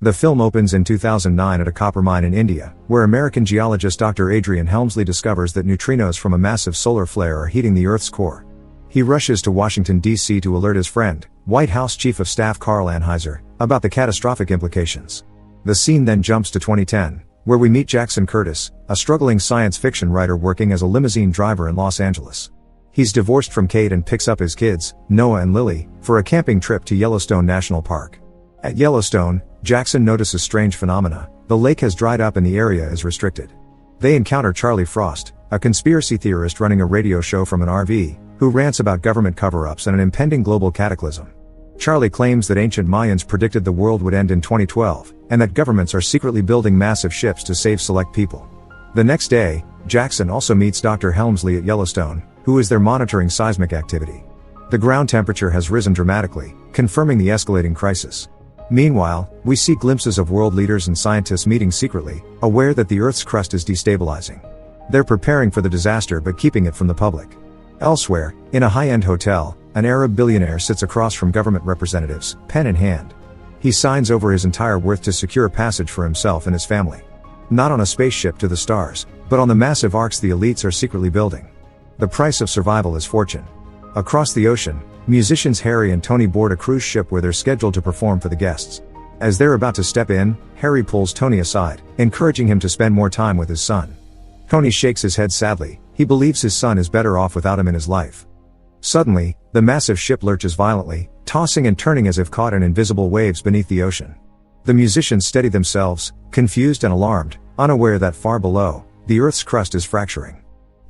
The film opens in 2009 at a copper mine in India, where American geologist Dr. Adrian Helmsley discovers that neutrinos from a massive solar flare are heating the Earth's core. He rushes to Washington, D.C. to alert his friend, White House Chief of Staff Carl Anheuser, about the catastrophic implications. The scene then jumps to 2010, where we meet Jackson Curtis, a struggling science fiction writer working as a limousine driver in Los Angeles. He's divorced from Kate and picks up his kids, Noah and Lily, for a camping trip to Yellowstone National Park. At Yellowstone, Jackson notices strange phenomena. The lake has dried up and the area is restricted. They encounter Charlie Frost, a conspiracy theorist running a radio show from an RV, who rants about government cover-ups and an impending global cataclysm. Charlie claims that ancient Mayans predicted the world would end in 2012, and that governments are secretly building massive ships to save select people. The next day, Jackson also meets Dr. Helmsley at Yellowstone, who is there monitoring seismic activity. The ground temperature has risen dramatically, confirming the escalating crisis. Meanwhile, we see glimpses of world leaders and scientists meeting secretly, aware that the Earth's crust is destabilizing. They're preparing for the disaster but keeping it from the public. Elsewhere, in a high-end hotel, an Arab billionaire sits across from government representatives, pen in hand. He signs over his entire wealth to secure passage for himself and his family. Not on a spaceship to the stars, but on the massive arks the elites are secretly building. The price of survival is fortune. Across the ocean, musicians Harry and Tony board a cruise ship where they're scheduled to perform for the guests. As they're about to step in, Harry pulls Tony aside, encouraging him to spend more time with his son. Tony shakes his head sadly. He believes his son is better off without him in his life. Suddenly, the massive ship lurches violently, tossing and turning as if caught in invisible waves beneath the ocean. The musicians steady themselves, confused and alarmed, unaware that far below, the Earth's crust is fracturing.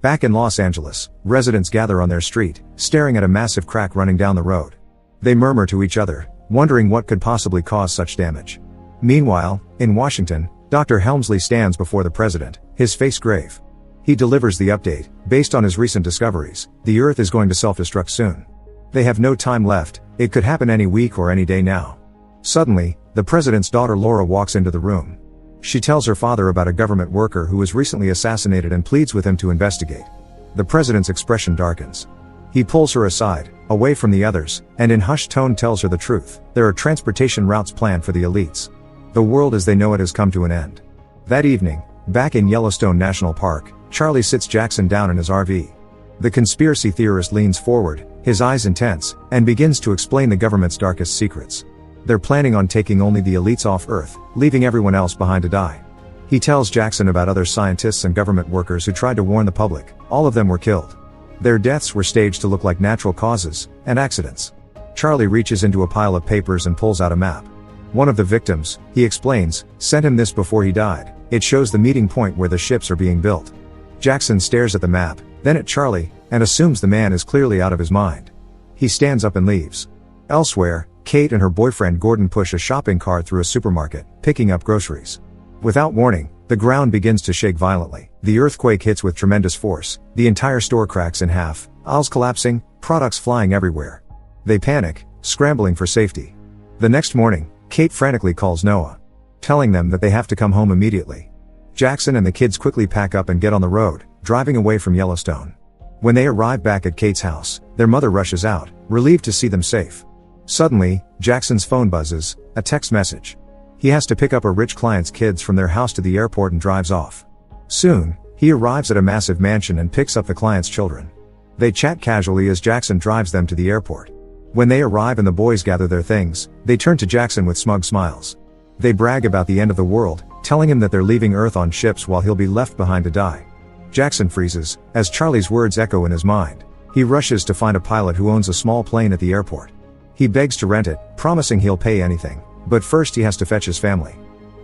Back in Los Angeles, residents gather on their street, staring at a massive crack running down the road. They murmur to each other, wondering what could possibly cause such damage. Meanwhile, in Washington, Dr. Helmsley stands before the president, his face grave. He delivers the update. Based on his recent discoveries, the Earth is going to self-destruct soon. They have no time left. It could happen any week or any day now. Suddenly, the president's daughter Laura walks into the room. She tells her father about a government worker who was recently assassinated and pleads with him to investigate. The president's expression darkens. He pulls her aside, away from the others, and in hushed tone tells her the truth. There are transportation routes planned for the elites. The world as they know it has come to an end. That evening, back in Yellowstone National Park, Charlie sits Jackson down in his RV. The conspiracy theorist leans forward, his eyes intense, and begins to explain the government's darkest secrets. They're planning on taking only the elites off Earth, leaving everyone else behind to die. He tells Jackson about other scientists and government workers who tried to warn the public. All of them were killed. Their deaths were staged to look like natural causes and accidents. Charlie reaches into a pile of papers and pulls out a map. One of the victims, he explains, sent him this before he died. It shows the meeting point where the ships are being built. Jackson stares at the map, then at Charlie, and assumes the man is clearly out of his mind. He stands up and leaves. Elsewhere, Kate and her boyfriend Gordon push a shopping cart through a supermarket, picking up groceries. Without warning, the ground begins to shake violently. The earthquake hits with tremendous force. The entire store cracks in half, aisles collapsing, products flying everywhere. They panic, scrambling for safety. The next morning, Kate frantically calls Noah, telling them that they have to come home immediately. Jackson and the kids quickly pack up and get on the road, driving away from Yellowstone. When they arrive back at Kate's house, their mother rushes out, relieved to see them safe. Suddenly, Jackson's phone buzzes, a text message. He has to pick up a rich client's kids from their house to the airport and drives off. Soon, he arrives at a massive mansion and picks up the client's children. They chat casually as Jackson drives them to the airport. When they arrive and the boys gather their things, they turn to Jackson with smug smiles. They brag about the end of the world, telling him that they're leaving Earth on ships while he'll be left behind to die. Jackson freezes, as Charlie's words echo in his mind. He rushes to find a pilot who owns a small plane at the airport. He begs to rent it, promising he'll pay anything, but first he has to fetch his family.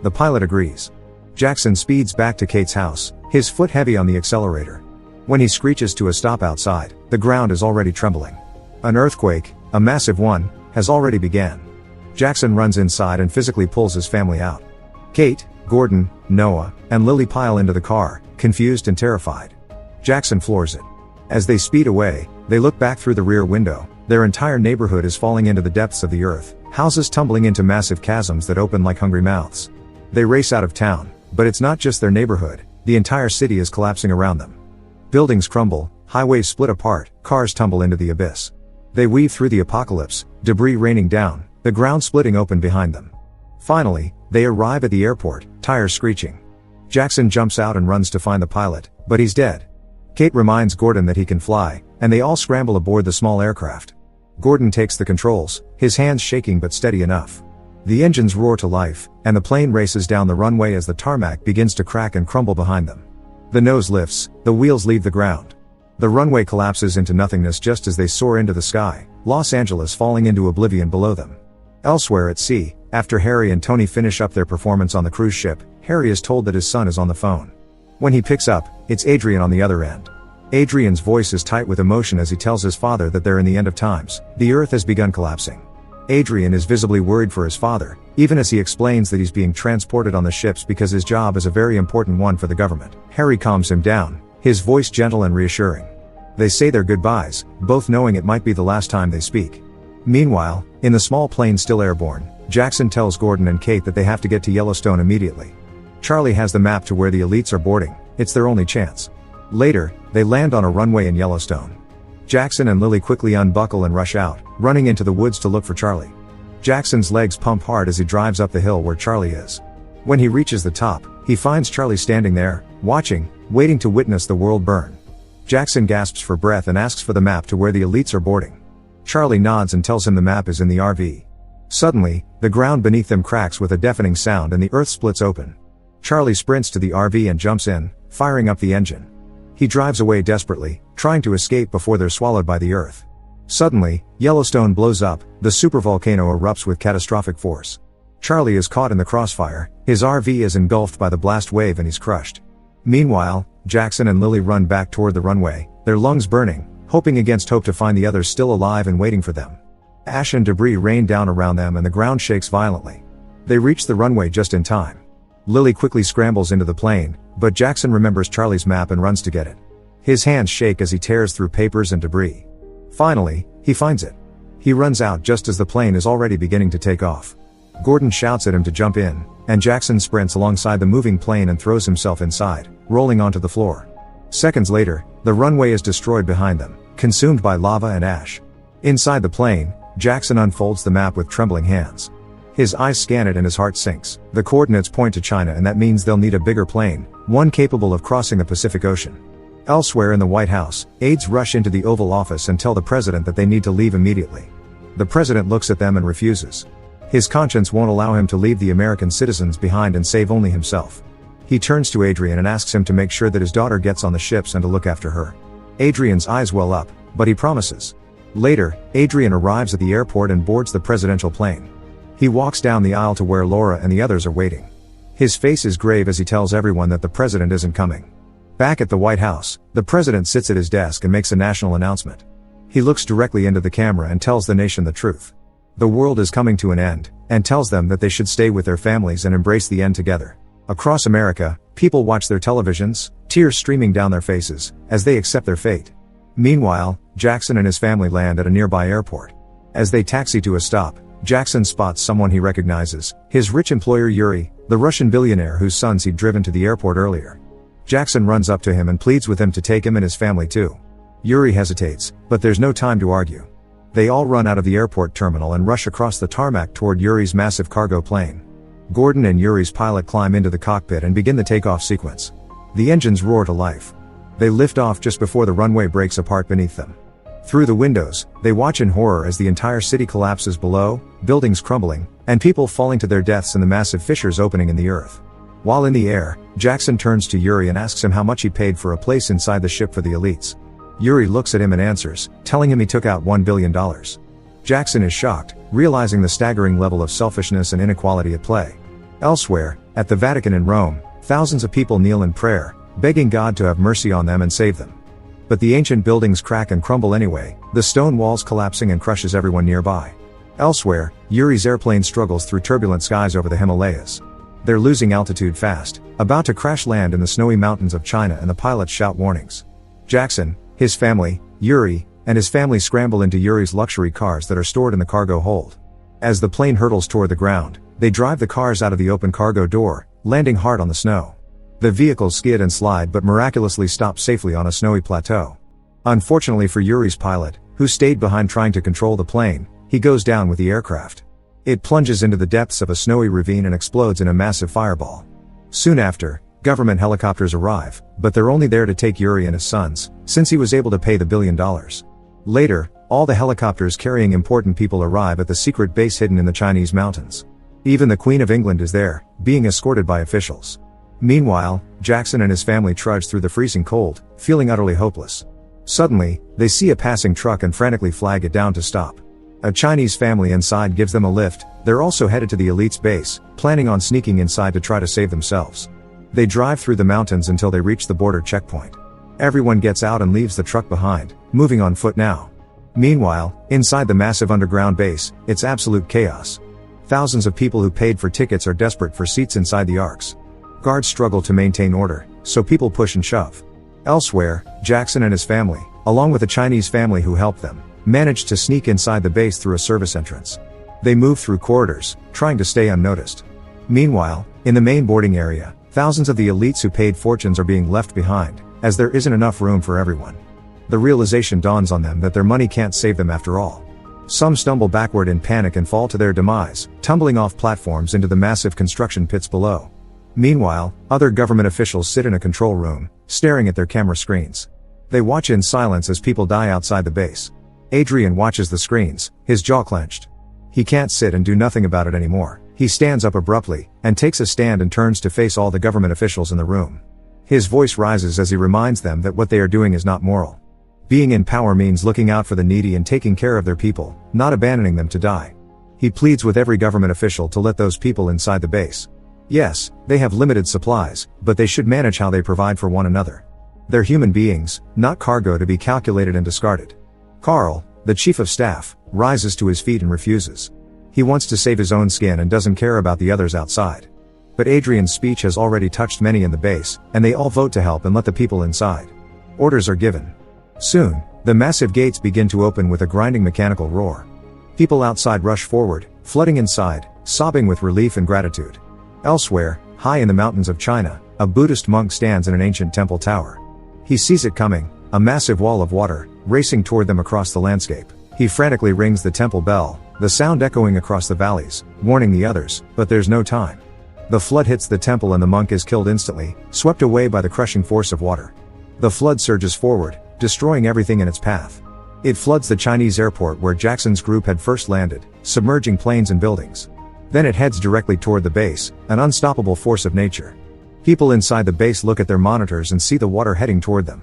The pilot agrees. Jackson speeds back to Kate's house, his foot heavy on the accelerator. When he screeches to a stop outside, the ground is already trembling. An earthquake, a massive one, has already began. Jackson runs inside and physically pulls his family out. Kate, Gordon, Noah, and Lily pile into the car, confused and terrified. Jackson floors it. As they speed away, they look back through the rear window. Their entire neighborhood is falling into the depths of the earth, houses tumbling into massive chasms that open like hungry mouths. They race out of town, but it's not just their neighborhood, the entire city is collapsing around them. Buildings crumble, highways split apart, cars tumble into the abyss. They weave through the apocalypse, debris raining down, the ground splitting open behind them. Finally, They arrive at the airport, tires screeching. Jackson jumps out and runs to find the pilot, but he's dead. Kate reminds Gordon that he can fly, and they all scramble aboard the small aircraft. Gordon takes the controls, his hands shaking but steady enough. The engines roar to life, and the plane races down the runway as the tarmac begins to crack and crumble behind them. The nose lifts, the wheels leave the ground. The runway collapses into nothingness just as they soar into the sky, Los Angeles falling into oblivion below them. Elsewhere at sea, after Harry and Tony finish up their performance on the cruise ship, Harry is told that his son is on the phone. When he picks up, it's Adrian on the other end. Adrian's voice is tight with emotion as he tells his father that they're in the end of times, the earth has begun collapsing. Adrian is visibly worried for his father, even as he explains that he's being transported on the ships because his job is a very important one for the government. Harry calms him down, his voice gentle and reassuring. They say their goodbyes, both knowing it might be the last time they speak. Meanwhile, in the small plane still airborne, Jackson tells Gordon and Kate that they have to get to Yellowstone immediately. Charlie has the map to where the elites are boarding, it's their only chance. Later, they land on a runway in Yellowstone. Jackson and Lily quickly unbuckle and rush out, running into the woods to look for Charlie. Jackson's legs pump hard as he drives up the hill where Charlie is. When he reaches the top, he finds Charlie standing there, watching, waiting to witness the world burn. Jackson gasps for breath and asks for the map to where the elites are boarding. Charlie nods and tells him the map is in the RV. Suddenly, the ground beneath them cracks with a deafening sound and the earth splits open. Charlie sprints to the RV and jumps in, firing up the engine. He drives away desperately, trying to escape before they're swallowed by the earth. Suddenly, Yellowstone blows up, the supervolcano erupts with catastrophic force. Charlie is caught in the crossfire, his RV is engulfed by the blast wave and he's crushed. Meanwhile, Jackson and Lily run back toward the runway, their lungs burning, hoping against hope to find the others still alive and waiting for them. Ash and debris rain down around them and the ground shakes violently. They reach the runway just in time. Lily quickly scrambles into the plane, but Jackson remembers Charlie's map and runs to get it. His hands shake as he tears through papers and debris. Finally, he finds it. He runs out just as the plane is already beginning to take off. Gordon shouts at him to jump in, and Jackson sprints alongside the moving plane and throws himself inside, rolling onto the floor. Seconds later, the runway is destroyed behind them, consumed by lava and ash. Inside the plane, Jackson unfolds the map with trembling hands. His eyes scan it and his heart sinks. The coordinates point to China and that means they'll need a bigger plane, one capable of crossing the Pacific Ocean. Elsewhere in the White House, aides rush into the Oval Office and tell the president that they need to leave immediately. The president looks at them and refuses. His conscience won't allow him to leave the American citizens behind and save only himself. He turns to Adrian and asks him to make sure that his daughter gets on the ships and to look after her. Adrian's eyes well up, but he promises. Later, Adrian arrives at the airport and boards the presidential plane. He walks down the aisle to where Laura and the others are waiting. His face is grave as he tells everyone that the president isn't coming. Back at the White House, the president sits at his desk and makes a national announcement. He looks directly into the camera and tells the nation the truth. The world is coming to an end, and tells them that they should stay with their families and embrace the end together. Across America, people watch their televisions, tears streaming down their faces, as they accept their fate. Meanwhile, Jackson and his family land at a nearby airport. As they taxi to a stop, Jackson spots someone he recognizes, his rich employer Yuri, the Russian billionaire whose sons he'd driven to the airport earlier. Jackson runs up to him and pleads with him to take him and his family too. Yuri hesitates, but there's no time to argue. They all run out of the airport terminal and rush across the tarmac toward Yuri's massive cargo plane. Gordon and Yuri's pilot climb into the cockpit and begin the takeoff sequence. The engines roar to life. They lift off just before the runway breaks apart beneath them. Through the windows, they watch in horror as the entire city collapses below, buildings crumbling, and people falling to their deaths in the massive fissures opening in the earth. While in the air, Jackson turns to Yuri and asks him how much he paid for a place inside the ship for the elites. Yuri looks at him and answers, telling him he took out $1 billion. Jackson is shocked, realizing the staggering level of selfishness and inequality at play. Elsewhere, at the Vatican in Rome, thousands of people kneel in prayer, begging God to have mercy on them and save them. But the ancient buildings crack and crumble anyway, the stone walls collapsing and crushes everyone nearby. Elsewhere, Yuri's airplane struggles through turbulent skies over the Himalayas. They're losing altitude fast, about to crash land in the snowy mountains of China, and the pilots shout warnings. Jackson, his family, Yuri, and his family scramble into Yuri's luxury cars that are stored in the cargo hold. As the plane hurtles toward the ground, they drive the cars out of the open cargo door, landing hard on the snow. The vehicles skid and slide but miraculously stop safely on a snowy plateau. Unfortunately for Yuri's pilot, who stayed behind trying to control the plane, he goes down with the aircraft. It plunges into the depths of a snowy ravine and explodes in a massive fireball. Soon after, government helicopters arrive, but they're only there to take Yuri and his sons, since he was able to pay the $1 billion. Later, all the helicopters carrying important people arrive at the secret base hidden in the Chinese mountains. Even the Queen of England is there, being escorted by officials. Meanwhile, Jackson and his family trudge through the freezing cold, feeling utterly hopeless. Suddenly, they see a passing truck and frantically flag it down to stop. A Chinese family inside gives them a lift. They're also headed to the ELITES base, planning on sneaking inside to try to save themselves. They drive through the mountains until they reach the border checkpoint. Everyone gets out and leaves the truck behind, moving on foot now. Meanwhile, inside the massive underground base, it's absolute chaos. Thousands of people who paid for tickets are desperate for seats inside the arks. Guards struggle to maintain order, so people push and shove. Elsewhere, Jackson and his family, along with a Chinese family who helped them, managed to sneak inside the base through a service entrance. They move through corridors, trying to stay unnoticed. Meanwhile, in the main boarding area, thousands of the elites who paid fortunes are being left behind, as there isn't enough room for everyone. The realization dawns on them that their money can't save them after all. Some stumble backward in panic and fall to their demise, tumbling off platforms into the massive construction pits below. Meanwhile, other government officials sit in a control room, staring at their camera screens. They watch in silence as people die outside the base. Adrian watches the screens, his jaw clenched. He can't sit and do nothing about it anymore. He stands up abruptly, and takes a stand and turns to face all the government officials in the room. His voice rises as he reminds them that what they are doing is not moral. Being in power means looking out for the needy and taking care of their people, not abandoning them to die. He pleads with every government official to let those people inside the base. Yes, they have limited supplies, but they should manage how they provide for one another. They're human beings, not cargo to be calculated and discarded. Carl, the chief of staff, rises to his feet and refuses. He wants to save his own skin and doesn't care about the others outside. But Adrian's speech has already touched many in the base, and they all vote to help and let the people inside. Orders are given. Soon, the massive gates begin to open with a grinding mechanical roar. People outside rush forward, flooding inside, sobbing with relief and gratitude. Elsewhere, high in the mountains of China, a Buddhist monk stands in an ancient temple tower. He sees it coming, a massive wall of water, racing toward them across the landscape. He frantically rings the temple bell, the sound echoing across the valleys, warning the others, but there's no time. The flood hits the temple and the monk is killed instantly, swept away by the crushing force of water. The flood surges forward, destroying everything in its path. It floods the Chinese airport where Jackson's group had first landed, submerging planes and buildings. Then it heads directly toward the base, an unstoppable force of nature. People inside the base look at their monitors and see the water heading toward them.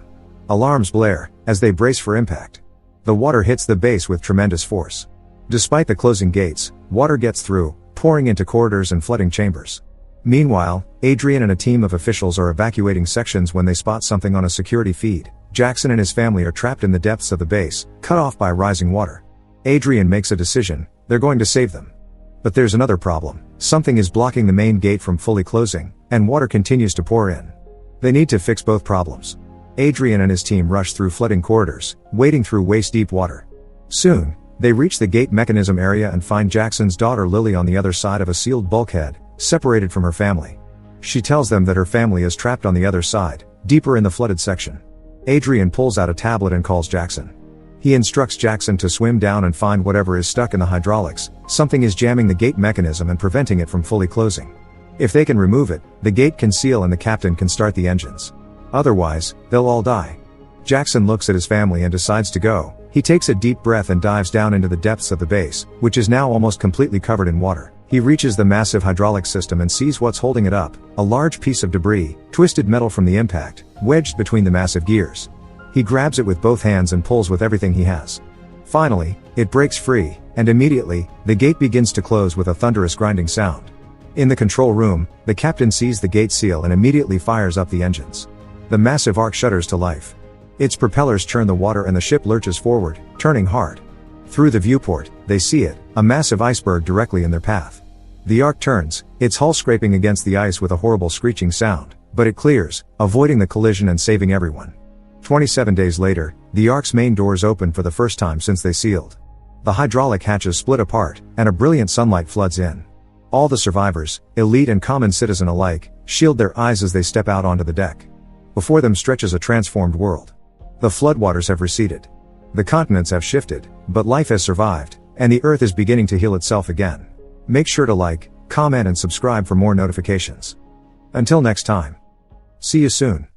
Alarms blare, as they brace for impact. The water hits the base with tremendous force. Despite the closing gates, water gets through, pouring into corridors and flooding chambers. Meanwhile, Adrian and a team of officials are evacuating sections when they spot something on a security feed. Jackson and his family are trapped in the depths of the base, cut off by rising water. Adrian makes a decision, they're going to save them. But there's another problem. Something is blocking the main gate from fully closing, and water continues to pour in. They need to fix both problems. Adrian and his team rush through flooding corridors, wading through waist-deep water. Soon, they reach the gate mechanism area and find Jackson's daughter Lily on the other side of a sealed bulkhead, separated from her family. She tells them that her family is trapped on the other side, deeper in the flooded section. Adrian pulls out a tablet and calls Jackson. He instructs Jackson to swim down and find whatever is stuck in the hydraulics. Something is jamming the gate mechanism and preventing it from fully closing. If they can remove it, the gate can seal and the captain can start the engines. Otherwise, they'll all die. Jackson looks at his family and decides to go. He takes a deep breath and dives down into the depths of the base, which is now almost completely covered in water. He reaches the massive hydraulic system and sees what's holding it up, a large piece of debris, twisted metal from the impact, wedged between the massive gears. He grabs it with both hands and pulls with everything he has. Finally, it breaks free, and immediately, the gate begins to close with a thunderous grinding sound. In the control room, the captain sees the gate seal and immediately fires up the engines. The massive ark shudders to life. Its propellers churn the water and the ship lurches forward, turning hard. Through the viewport, they see it, a massive iceberg directly in their path. The ark turns, its hull scraping against the ice with a horrible screeching sound, but it clears, avoiding the collision and saving everyone. 27 days later, the ark's main doors open for the first time since they sealed. The hydraulic hatches split apart, and a brilliant sunlight floods in. All the survivors, elite and common citizen alike, shield their eyes as they step out onto the deck. Before them stretches a transformed world. The floodwaters have receded. The continents have shifted, but life has survived, and the earth is beginning to heal itself again. Make sure to like, comment and subscribe for more notifications. Until next time. See you soon.